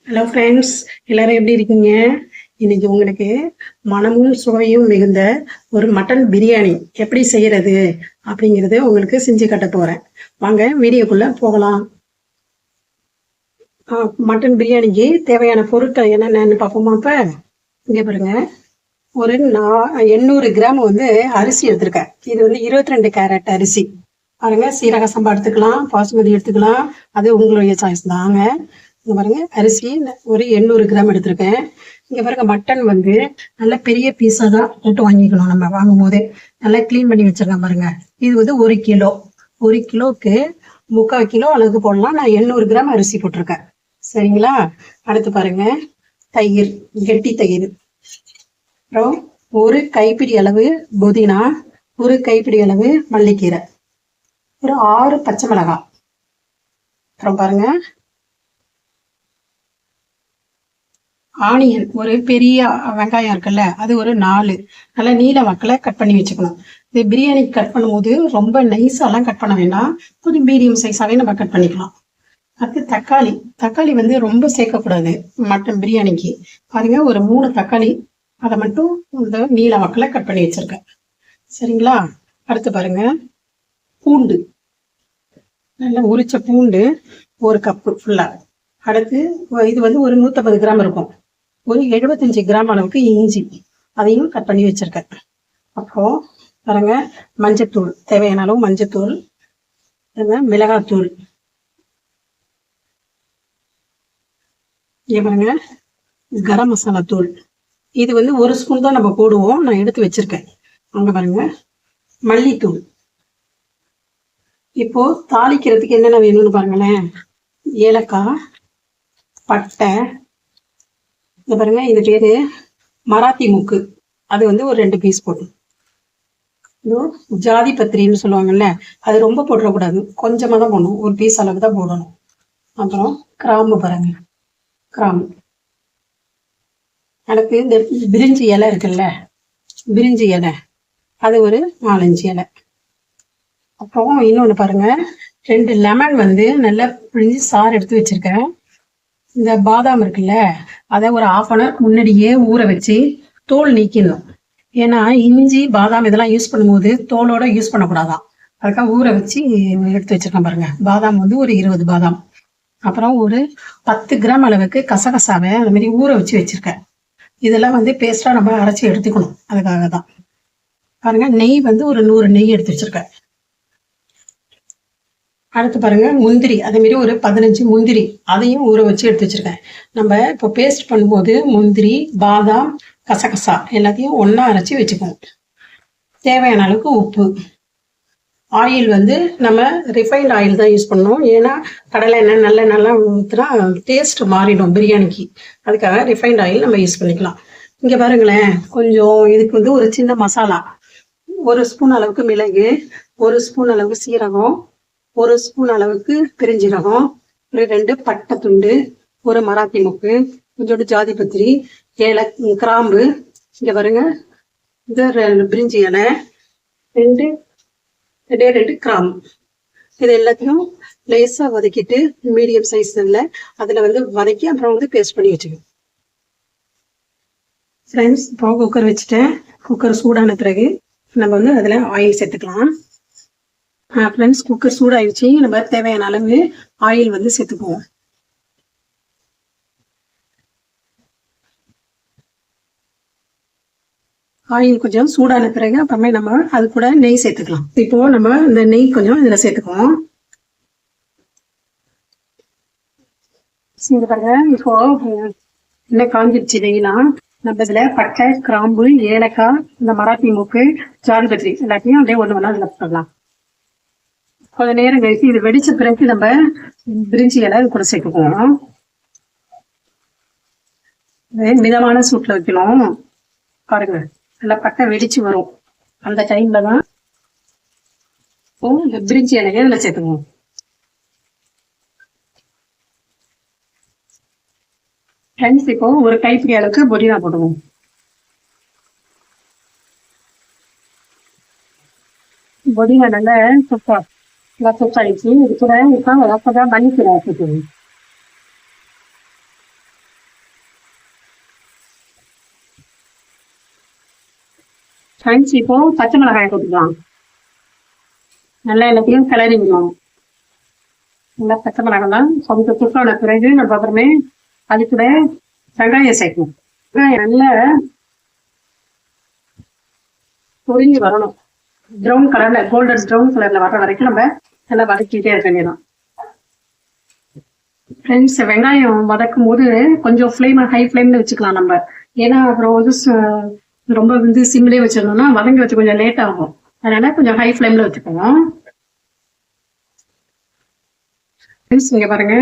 Hello friends, எல்லாரும் எப்படி இருக்கீங்க? இன்னைக்கு உங்களுக்கு மனமும் சுவையும் மிகுந்த ஒரு மட்டன் பிரியாணி எப்படி செய்யறது அப்படிங்கிறது உங்களுக்கு செஞ்சு காட்ட போறேன். வாங்க வீடியோக்குள்ள போகலாம். மட்டன் பிரியாணிக்கு தேவையான பொருட்கள் என்னென்னு பார்ப்போமா? இப்ப இங்க பாருங்க, ஒரு 800 கிராம் அரிசி எடுத்திருக்கேன். இது 22 கேரட் அரிசி. பாருங்க, சீரக சம்பா எடுத்துக்கலாம், பாசுமதி எடுத்துக்கலாம், அது உங்களுடைய சாய்ஸ் தாங்க. இங்க பாருங்க, அரிசி ஒரு 800 கிராம் எடுத்திருக்கேன். இங்க பாருங்க, மட்டன் நல்ல பெரிய பீஸா தான் போட்டு வாங்கிக்கணும். நம்ம வாங்கும் போதே நல்லா கிளீன் பண்ணி வச்சிருக்கேன். பாருங்க, இது 1 கிலோ. 1 கிலோக்கு 3/4 கிலோ அளவுக்கு போடலாம். நான் 800 கிராம் அரிசி போட்டிருக்கேன். சரிங்களா? அடுத்து பாருங்க, தயிர், கெட்டி தயிர். அப்புறம் 1 கைப்பிடி அளவு புதினா, 1 கைப்பிடி அளவு மல்லிக்கீரை, ஒரு 6 பச்சை மிளகாய். அப்புறம் பாருங்க, ஆனியன், ஒரு பெரிய வெங்காயம் இருக்குல்ல, அது ஒரு 4 நல்லா நீல வாக்கில் கட் பண்ணி வச்சுக்கணும். இது பிரியாணி கட் பண்ணும்போது ரொம்ப நைஸாலாம் கட் பண்ண வேண்டாம், கொஞ்சம் மீடியம் சைஸாகவே நம்ம கட் பண்ணிக்கலாம். அடுத்து தக்காளி. தக்காளி ரொம்ப சேர்க்கக்கூடாது மட்டன் பிரியாணிக்கு. பாருங்க, ஒரு 3 தக்காளி, அதை மட்டும் இந்த நீல வாக்கில் கட் பண்ணி வச்சிருக்கேன். சரிங்களா? அடுத்து பாருங்க, பூண்டு, நல்லா உரிச்ச பூண்டு 1 கப்பு ஃபுல்லா. அடுத்து இது ஒரு 150 கிராம் இருக்கும். ஒரு 75 கிராம் அளவுக்கு இஞ்சி, அதையும் கட் பண்ணி வச்சிருக்கேன். அப்புறம் பாருங்க, மஞ்சத்தூள், தேவையான அளவு மஞ்சத்தூள், மிளகாத்தூள். இங்க பாருங்க, கரம் மசாலா தூள். இது 1 ஸ்பூன் தான் நம்ம போடுவோம், நான் எடுத்து வச்சிருக்கேன். அங்க பாருங்க, மல்லித்தூள். இப்போ தாளிக்கிறதுக்கு என்னென்ன வேணும்னு பாருங்களேன். ஏலக்காய், பட்டை, இந்த பாருங்க, இது பேரு மராத்தி மூக்கு, அது ஒரு 2 பீஸ் போடும். ஜாதி பத்திரின்னு சொல்லுவாங்கல்ல, அது ரொம்ப போடக்கூடாது, கொஞ்சமா தான் போடணும், 1 பீஸ் அளவு தான் போடணும். அப்புறம் கிராம்பு, பாருங்க கிராம்பு. அடுத்து இந்த பிரிஞ்சி இலை இருக்குல்ல, பிரிஞ்சி இலை, அது ஒரு 4-5 இலை. அப்புறம் இன்னொன்று பாருங்க, 2 லெமன் நல்லா பிழிஞ்சு சாறு எடுத்து வச்சிருக்கேன். இந்த பாதாம் இருக்குல்ல, அதை ஒரு 1/2 hour முன்னாடியே ஊற வச்சு தோல் நீக்கிடணும். ஏன்னா இஞ்சி பாதாம் இதெல்லாம் யூஸ் பண்ணும்போது தோலோட யூஸ் பண்ணக்கூடாதான், அதுக்காக ஊற வச்சு எடுத்து வச்சிருக்கேன். பாருங்க, பாதாம் ஒரு 20 பாதாம். அப்புறம் ஒரு 10 கிராம் அளவுக்கு கசகசாவை அது மாதிரி ஊற வச்சு வச்சிருக்கேன். இதெல்லாம் பேஸ்டா நம்ம அரைச்சி எடுத்துக்கணும், அதுக்காக தான். பாருங்க, நெய் ஒரு 100 நெய் எடுத்து வச்சிருக்கேன். அடுத்து பாருங்க, முந்திரி, அதே மாதிரி ஒரு 15 முந்திரி, அதையும் ஊற வச்சு எடுத்து வச்சிருக்கேன். நம்ம இப்போ பேஸ்ட் பண்ணும்போது முந்திரி, பாதாம், கசகசா எல்லாத்தையும் ஒண்ணா அரைச்சி வச்சுக்கணும். தேவையான அளவுக்கு உப்பு. ஆயில் நம்ம ரிஃபைண்ட் ஆயில் தான் யூஸ் பண்ணணும். ஏன்னா கடலை எண்ணெய் நல்ல நல்லா ஊற்றுனா டேஸ்ட் மாறிடும் பிரியாணிக்கு, அதுக்காக ரிஃபைண்ட் ஆயில் நம்ம யூஸ் பண்ணிக்கலாம். இங்க பாருங்களேன், கொஞ்சம் இதுக்கு ஒரு சின்ன மசாலா, 1 ஸ்பூன் அளவுக்கு மிளகு, 1 ஸ்பூன் அளவுக்கு சீரகம், 1 ஸ்பூன் அளவுக்கு பெருஞ்சீரகம், ஒரு 2 பட்டை துண்டு, ஒரு மராத்தி மொக்கு, கொஞ்சோண்டு ஜாதி பத்திரி, கிராம்பு. இங்க பாருங்க, இந்த பிரிஞ்சி இலை, 2 கிராம்பு. இது எல்லாத்தையும் லேசா வதக்கிட்டு மீடியம் சைஸ்ல அதுல வதக்கி அப்புறம் பேஸ்ட் பண்ணி வச்சுக்கணும். ஃப்ரெண்ட்ஸ், இப்போ குக்கர் வச்சுட்டேன். குக்கர் சூடான பிறகு நம்ம அதுல ஆயில் சேர்த்துக்கலாம். ஃப்ரெண்ட்ஸ், குக்கர் சூடாயிடுச்சு. நம்ம தேவையான அளவு ஆயில் சேர்த்துக்குவோம். ஆயில் கொஞ்சம் சூடான பிறகு அப்புறமே நம்ம அது கூட நெய் சேர்த்துக்கலாம். இப்போ நம்ம இந்த நெய் கொஞ்சம் இதுல சேர்த்துக்குவோம். பாருங்க, இப்போ என்ன காஞ்சிடுச்சு நெய்லாம். நம்ம இதுல பட்டை, கிராம்பு, ஏலக்காய், இந்த மராத்தி மூக்கு, ஜாதி பத்திரி எல்லாத்தையும் அப்படியே ஒண்ணு இதுல போடலாம். கொஞ்ச நேரம் கழிச்சு இது வெடிச்ச பிறகு நம்ம பிரிஞ்சி இலை கூட சேர்த்துக்குவோம். மிதமான சூட்ல வைக்கணும். பாருங்க, நல்லா பட்டை வெடிச்சு வரும். அந்த டைம்ல தான் இந்த பிரிஞ்சி இலையை இதுல சேர்த்துக்குவோம். ஃப்ரெண்ட்ஸ், இப்போ ஒரு கைப்பிடி அளவுக்கு புதினா போடுவோம். புதினா நல்லா சூப்பர் ஆயிடுச்சு. இது கூட இப்போ அப்பதான் மல்லிக்கீரை சேர்த்துக்கணும். ஃப்ரெண்ட்ஸ் இப்போ பச்சை மிளகாயை போட்டுக்கலாம். நல்லா எல்லாத்தையும் கிளறி விடணும். நல்லா பச்சை மிளகாலாம் கொஞ்சம் குக்கான பிறகு நம்ம அப்புறமே அது கூட வெங்காயம் சேர்க்கணும். வெங்காயம் நல்லா பொரிஞ்சு வரணும். ப்ரௌன் கலர்ல கோல்டன் ப்ரௌன் கலர்ல வர வரைக்கும் நம்ம நல்லா வதக்கிட்டே இருக்க வேண்டியதான். ஃப்ரெண்ட்ஸ் வெங்காயம் வதக்கும் போது கொஞ்சம் ஃப்ளேம் ஹை ஃப்ளேம்ல வச்சுக்கலாம் நம்ம. ஏன்னா அப்புறம் வந்து ரொம்ப வந்து சிம்லேயே வச்சிருந்தோம்னா வதங்கி வச்சு கொஞ்சம் லேட் ஆகும். அதனால கொஞ்சம் ஹை ஃப்ளேம்ல வச்சுக்கணும். ஃப்ரெண்ட்ஸ் இங்க பாருங்க,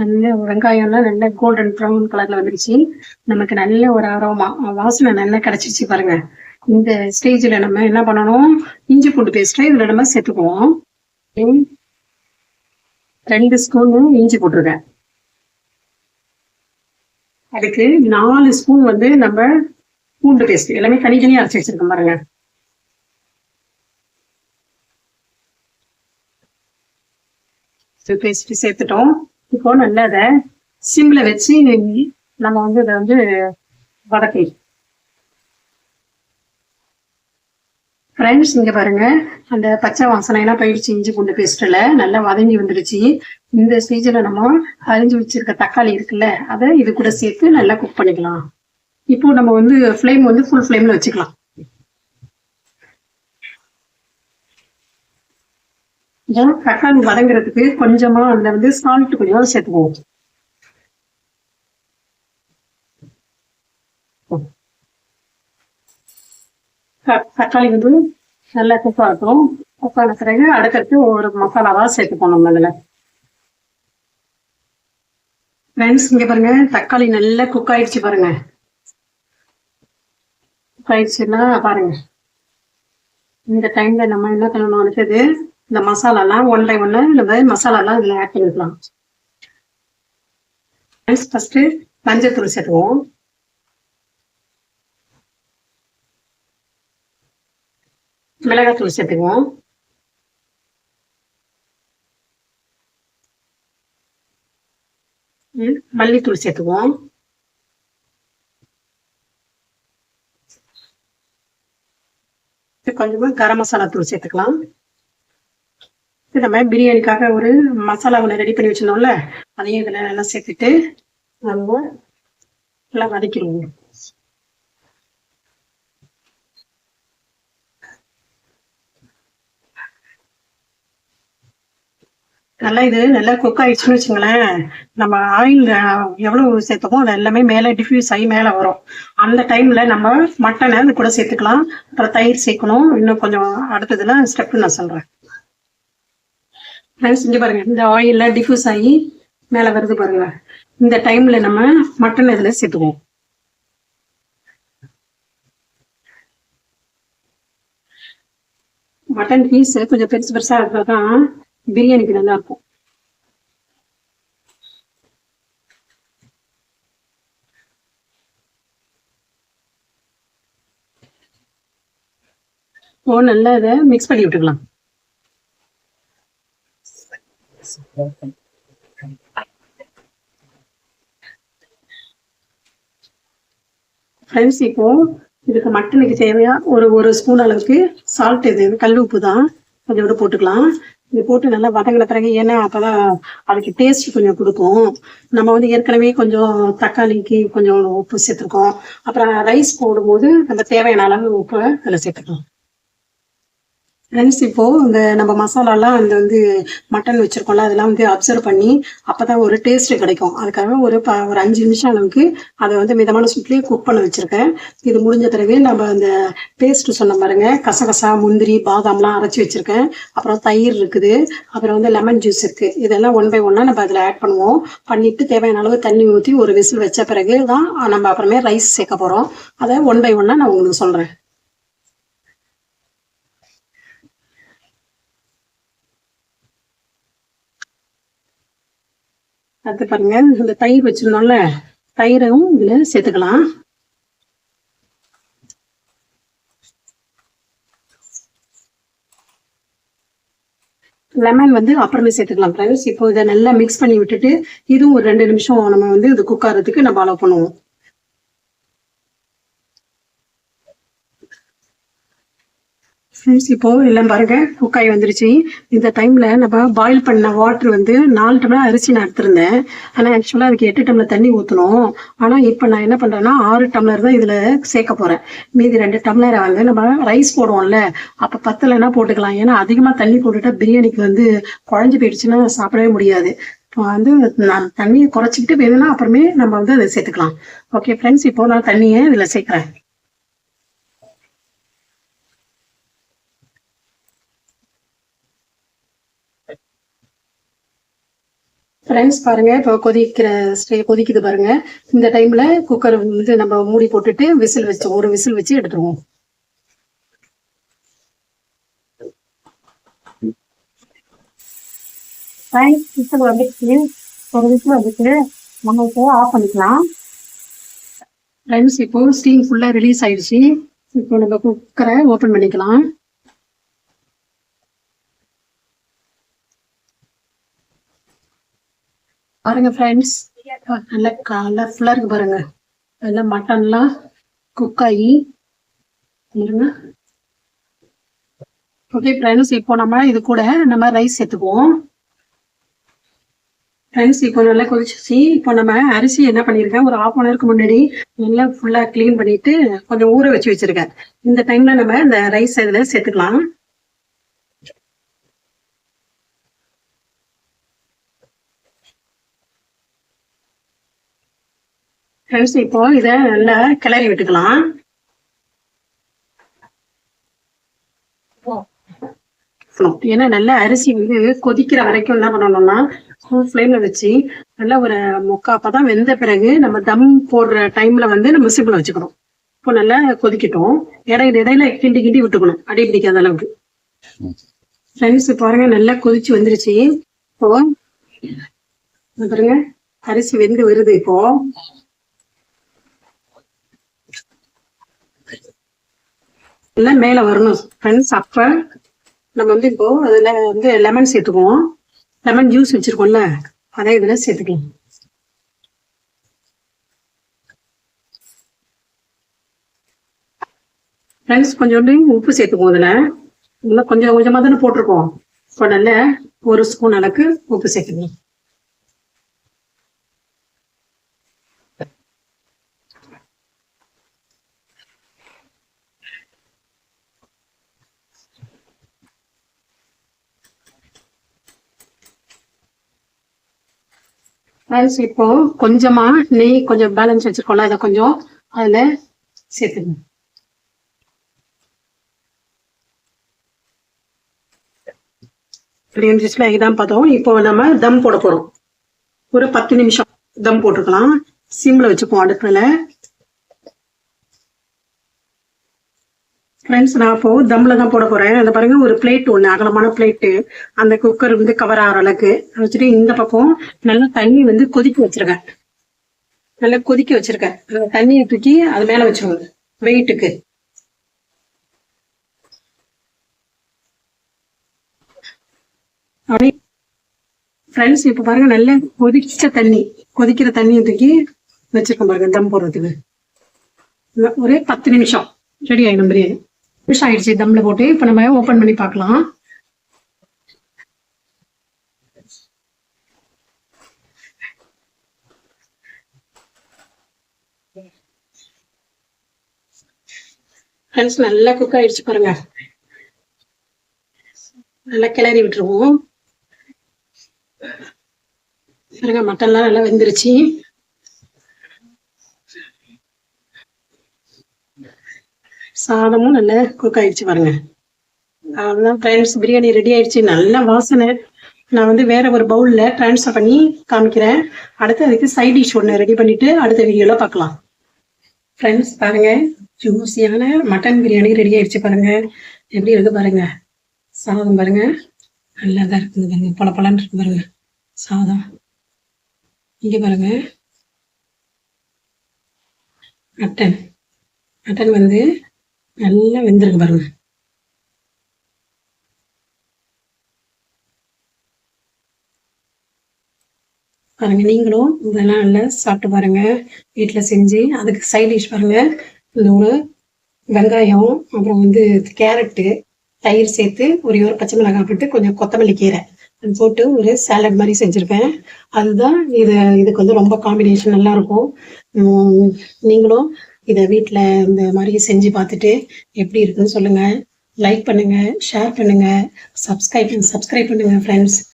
நல்ல வெங்காயம்லாம் நல்ல கோல்டன் ப்ரௌன் கலர்ல வந்துருச்சு. நமக்கு நல்ல ஒரு அரோமா வாசனை நல்லா கிடைச்சிருச்சு பாருங்க. இந்த ஸ்டேஜ்ல நம்ம என்ன பண்ணணும், இஞ்சி பூண்டு பேஸ்ட்டை இதுல நம்ம சேர்த்துக்குவோம். 2 ஸ்பூன் இஞ்சி போட்டிருக்கேன். அதுக்கு 4 ஸ்பூன் வந்து நம்ம பூண்டு பேஸ்ட் எல்லாமே தனித்தனியா அரைச்சி வச்சிருக்கோம் பாருங்க. பேஸ்ட் சேர்த்துட்டோம். இப்போ நல்லா அதை சிம்ல வச்சு நம்ம வந்து இதை வந்து வதக்கி. ஃப்ரெண்ட்ஸ் இங்க பாருங்க, அந்த பச்சை வாசனை எல்லாம் போயிடுச்சு. இஞ்சி பூண்டு பேஸ்ட்ல நல்லா வதங்கி வந்துருச்சு. இந்த ஸ்டேஜ்ல நம்ம அரிஞ்சு வச்சிருக்க தக்காளி இருக்குல்ல, அதை இது கூட சேர்த்து நல்லா குக் பண்ணிக்கலாம். இப்போ நம்ம வந்து ஃப்ளேம் வந்து ஃபுல் ஃப்ளேம்ல வச்சுக்கலாம். தக்காளி வதங்குறதுக்கு கொஞ்சமா அதுல வந்து சால்ட் கொஞ்சம் சேர்த்துக்குவோம். தக்காளி வந்து நல்லா குக் ஆகட்டும். குக் ஆன பிறகு அடுத்தடுத்து ஒரு மசாலாவா சேர்த்துப்போம் நம்ம இதுல. ஃப்ரெண்ட்ஸ் இங்க பாருங்க, தக்காளி நல்லா குக் ஆயிடுச்சு பாருங்க. குக் ஆயிடுச்சுன்னா பாருங்க, இந்த டைம்ல நம்ம என்ன பண்ணணும், அடுத்தது இந்த மசாலாலாம் ஒன் பை ஒன்னு நம்ம மசாலாலாம் இதுல ஆட் பண்ணிக்கலாம். ஃபர்ஸ்ட் மஞ்சத்தூள் சேர்த்துவோம். மிளகாத்தூள் சேர்த்துக்குவோம். மல்லித்தூள் சேர்த்துக்குவோம். கொஞ்சமா கரம் மசாலா தூள் சேர்த்துக்கலாம். நம்ம பிரியாணிக்காக ஒரு மசாலா ஒன்று ரெடி பண்ணி வச்சிருந்தோம்ல, அதையும் இதுல நல்லா சேர்த்துட்டு நம்ம நல்லா வதக்கிடுவோம். நல்லா இது நல்லா குக் ஆயிடுச்சுன்னு வச்சுங்களேன், நம்ம ஆயில் எவ்வளவு சேர்த்தோமோ அது எல்லாமே மேலே டிஃப்யூஸ் ஆகி மேலே வரும். அந்த டைம்ல நம்ம மட்டனை அது கூட சேர்த்துக்கலாம். அப்புறம் தயிர் சேர்க்கணும். இன்னும் கொஞ்சம் அடுத்ததுல ஸ்டெப் நான் சொல்றேன். இங்க பாருங்க, இந்த ஆயில்ல டிஃப்யூஸ் ஆகி மேலே வருது பாருங்க. இந்த டைம்ல நம்ம மட்டன் இதுல சேர்த்துக்குவோம். மட்டன் பீஸ் கொஞ்சம் பெருசு பெருசா இருந்தாதான் பிரியாணிக்கு நல்லா இருக்கும். நல்லா இதை மிக்ஸ் பண்ணி விட்டுக்கலாம். ஃப்ரெண்ட்ஸ் இப்போ இதுக்கு மட்டனுக்கு தேவையா ஒரு ஸ்பூன் அளவுக்கு சால்ட், இது கல் உப்பு தான், கொஞ்சம் கூட போட்டுக்கலாம். இது போட்டு நல்லா வதங்கின பிறகு, ஏன்னா அப்பதான் அதுக்கு டேஸ்ட் கொஞ்சம் கொடுக்கும். நம்ம வந்து ஏற்கனவே கொஞ்சம் தக்காளிக்கு கொஞ்சம் உப்பு சேர்த்துருக்கோம். அப்புறம் ரைஸ் போடும்போது நம்ம தேவையான அளவு உப்பு அதில் சேர்த்துக்கலாம். ஃப்ரெண்ட்ஸ் இப்போ இந்த நம்ம மசாலாலாம் அந்த வந்து மட்டன் வச்சிருக்கோம்ல, அதெல்லாம் வந்து அப்சர்வ் பண்ணி அப்பதான் ஒரு டேஸ்ட் கிடைக்கும். அதுக்காக ஒரு 5 நிமிஷம் அளவுக்கு அதை வந்து மிதமான சூட்லயே குக் பண்ண வச்சிருக்கேன். இது முடிஞ்ச பிறகு நம்ம அந்த பேஸ்ட் சொன்ன பாருங்க, கசகசா முந்திரி பாதாம்லாம் அரைச்சி வச்சிருக்கேன். அப்புறம் தயிர் இருக்குது, அப்புறம் வந்து லெமன் ஜூஸ் இருக்கு. இதெல்லாம் ஒன் பை ஒன்னா நம்ம அதில் ஆட் பண்ணுவோம். பண்ணிட்டு தேவையான அளவு தண்ணி ஊற்றி ஒரு விசில் வச்ச பிறகு தான் நம்ம அப்புறமே ரைஸ் சேர்க்க போறோம். அதை ஒன் பை ஒன்னா நான் உங்களுக்கு சொல்றேன். அடுத்து பாருங்க, இந்த தயிர் வச்சிருந்தோம்ல, தயிரும் இதுல சேர்த்துக்கலாம். லெமன் வந்து அப்புறமே சேர்த்துக்கலாம் ஃப்ரெண்ட்ஸ். இப்போ இதை நல்லா மிக்ஸ் பண்ணி விட்டுட்டு இதுவும் ஒரு 2 நிமிஷம் நம்ம வந்து இது குக் ஆகிறதுக்கு நம்ம அலோவ் பண்ணுவோம். ஃப்ரெண்ட்ஸ் இப்போ எல்லாம் பாருங்க குக்காய் வந்துருச்சு. இந்த டைம்ல நம்ம பாயில் பண்ண வாட்டர் வந்து 4 டம்ளர் அரிசி நான் எடுத்திருந்தேன். ஆனா ஆக்சுவலா அதுக்கு 8 டம்ளர் தண்ணி ஊற்றணும். ஆனா இப்போ நான் என்ன பண்றேன்னா 6 டம்ளர் தான் இதுல சேர்க்க போறேன். மீதி 2 டம்ளரை வந்து நம்ம ரைஸ் போடுவோம்ல, அப்ப பத்தலைன்னா போட்டுக்கலாம். ஏன்னா அதிகமா தண்ணி போட்டுட்டா பிரியாணிக்கு வந்து குழஞ்சு போயிடுச்சுன்னா சாப்பிடவே முடியாது. இப்போ வந்து நான் தண்ணியை குறைச்சிக்கிட்டு வேணும்னா அப்புறமே நம்ம வந்து அதை சேர்த்துக்கலாம். ஓகே ஃப்ரெண்ட்ஸ், இப்போ நான் தண்ணியை இதுல சேர்க்கிறேன். ஃப்ரெண்ட்ஸ் பாருங்க, இப்போ கொதிக்குது பாருங்க. இந்த டைம்ல குக்கர் வந்து நம்ம மூடி போட்டுட்டு ஒரு விசில் வச்சு எடுத்துருவோம். விசில் வந்துச்சு, ஒரு விசில் வந்துச்சு, நம்ம இப்போ ஆஃப் பண்ணிக்கலாம். ஃப்ரெண்ட்ஸ் இப்போ ஸ்டீம் ஃபுல்லா ரிலீஸ் ஆயிடுச்சு. இப்போ நம்ம குக்கரை ஓபன் பண்ணிக்கலாம். பாருங்க ஃப்ரெண்ட்ஸ், நல்லா கலர்ஃபுல்லா இருக்கு பாருங்க. நல்லா மட்டன்லாம் குக் ஆகி ஓகே ஃப்ரெண்ட்ஸ், இப்போ நம்ம இது கூட நம்ம ரைஸ் சேர்த்துக்குவோம். ஃப்ரெண்ட்ஸ் இப்போ நல்லா கொதிச்சிச்சு. இப்போ நம்ம அரிசி என்ன பண்ணியிருக்கேன், ஒரு 1/2 hourக்கு முன்னாடி நல்லா ஃபுல்லா கிளீன் பண்ணிட்டு கொஞ்சம் ஊற வச்சு வச்சிருக்கேன். இந்த டைம்ல நம்ம இந்த ரைஸ் இதுல சேர்த்துக்கலாம். ஃப்ரெண்ட்ஸ் இப்போ இதை நல்லா கிளறி விட்டுக்கலாம். ஏன்னா நல்லா அரிசி வந்து கொதிக்கிற வரைக்கும் என்ன பண்ணணும்னா ஃபுல் ஃப்ளேம்ல வச்சு நல்லா ஒரு அப்பதான் வெந்த பிறகு நம்ம தம் போடுற டைம்ல வந்து நம்ம சிம்ல வச்சுக்கணும். இப்போ நல்லா கொதிக்கட்டும், இடையில கிண்டி விட்டுக்கணும், அடி பிடிக்காத அளவுக்கு. ஃப்ரெண்ட்ஸ் பாருங்க நல்லா கொதிச்சு வந்துருச்சு. இப்போ பாருங்க அரிசி வெந்து வருது. இப்போ எல்லாம் மேல வரணும் ஃப்ரெண்ட்ஸ். அப்ப நம்ம வந்து இப்போ அதுல வந்து லெமன் சேர்த்துக்குவோம். லெமன் ஜூஸ் வச்சிருக்கோம்ல, அதை இதுல சேர்த்துக்கலாம். ஃப்ரெண்ட்ஸ் கொஞ்சோண்டு உப்பு சேர்த்துக்குவோம். இதுல நல்லா கொஞ்சமா தானே போட்டிருக்கோம். இப்போ நல்ல 1 ஸ்பூன் அளவுக்கு உப்பு சேர்த்துக்கலாம். இப்போ கொஞ்சமா நெய் கொஞ்சம் பேலன்ஸ் வச்சிருக்கோம்ல, அதை கொஞ்சம் அதுல சேர்த்துக்கணும். இதான் பார்த்தோம். இப்போ நம்ம தம் போட போறோம். ஒரு 10 நிமிஷம் தம் போட்டுக்கலாம். சிம்ல வச்சுப்போம் அடுப்புல. ஃப்ரெண்ட்ஸ் நான் இப்போ தம்ல தான் போட போறேன். அந்த பாருங்க ஒரு பிளேட், ஒண்ணு அகலமான பிளேட்டு, அந்த குக்கர் வந்து கவர் ஆகிற அளவுக்கு வச்சுட்டு இந்த பக்கம் நல்லா தண்ணி வந்து கொதிக்க வச்சிருக்கேன். நல்லா கொதிக்க வச்சிருக்கேன். தண்ணியை தூக்கி அது மேல வச்சிருவோம் வெயிட்டுக்கு. ஃப்ரெண்ட்ஸ் இப்ப பாருங்க நல்ல கொதிக்கிற தண்ணியை தூக்கி வச்சிருக்கேன் பாருங்க தம் போடுறதுக்கு. ஒரு 10 நிமிஷம் ரெடி ஆயிடும் பிரியாணி. ஃபிஷ் ஆயிடுச்சு தம்ல போட்டு. இப்ப நம்ம ஓபன் பண்ணி பார்க்கலாம். ஃப்ரெண்ட்ஸ் நல்லா குக் ஆயிடுச்சு பாருங்க. நல்லா கிளறி விட்டுருவோம். பாருங்க மட்டன்லாம் நல்லா வெந்துருச்சு. சாதமும் நல்லா குக் ஆயிடுச்சு பாருங்க. அவ்வளவுதான் ஃப்ரெண்ட்ஸ், பிரியாணி ரெடி ஆயிடுச்சு. நல்ல வாசனை. நான் வந்து வேற ஒரு பவுல்ல டிரான்ஸ்ஃபர் பண்ணி காமிக்கிறேன். அடுத்து அதுக்கு சைட் டிஷ் ஒன்று ரெடி பண்ணிட்டு அடுத்த வீடியோல பார்க்கலாம். ஃப்ரெண்ட்ஸ் பாருங்க, ஜூசியான மட்டன் பிரியாணி ரெடி ஆயிடுச்சு பாருங்க. எப்படி இருக்கு பாருங்க. சாதம் பாருங்க நல்லா தான் இருக்குது பாருங்க, பழப்பழன்னு இருக்கு பாருங்க சாதம். இங்க பாருங்க மட்டன் வந்து நல்லா வெந்திருக்கு பாருங்க. பாருங்க நீங்களும் இதெல்லாம் நல்லா சாப்பிட்டு பாருங்க வீட்டில் செஞ்சு. அதுக்கு சைட் டிஷ் பாருங்க, இந்த ஒரு வெங்காயம், அப்புறம் வந்து கேரட்டு, தயிர் சேர்த்து ஒரே ஒரு பச்சை மிளகாய் போட்டு கொஞ்சம் கொத்தமல்லி கீரை போட்டு ஒரு சாலட் மாதிரி செஞ்சுருக்கேன். அதுதான் இதுக்கு வந்து ரொம்ப காம்பினேஷன் நல்லாயிருக்கும். நீங்களும் இதை வீட்டில் இந்த மாதிரி செஞ்சு பார்த்துட்டு எப்படி இருக்குன்னு சொல்லுங்கள். லைக் பண்ணுங்கள், ஷேர் பண்ணுங்கள், சப்ஸ்கிரைப் பண்ணுங்கள் ஃப்ரெண்ட்ஸ்.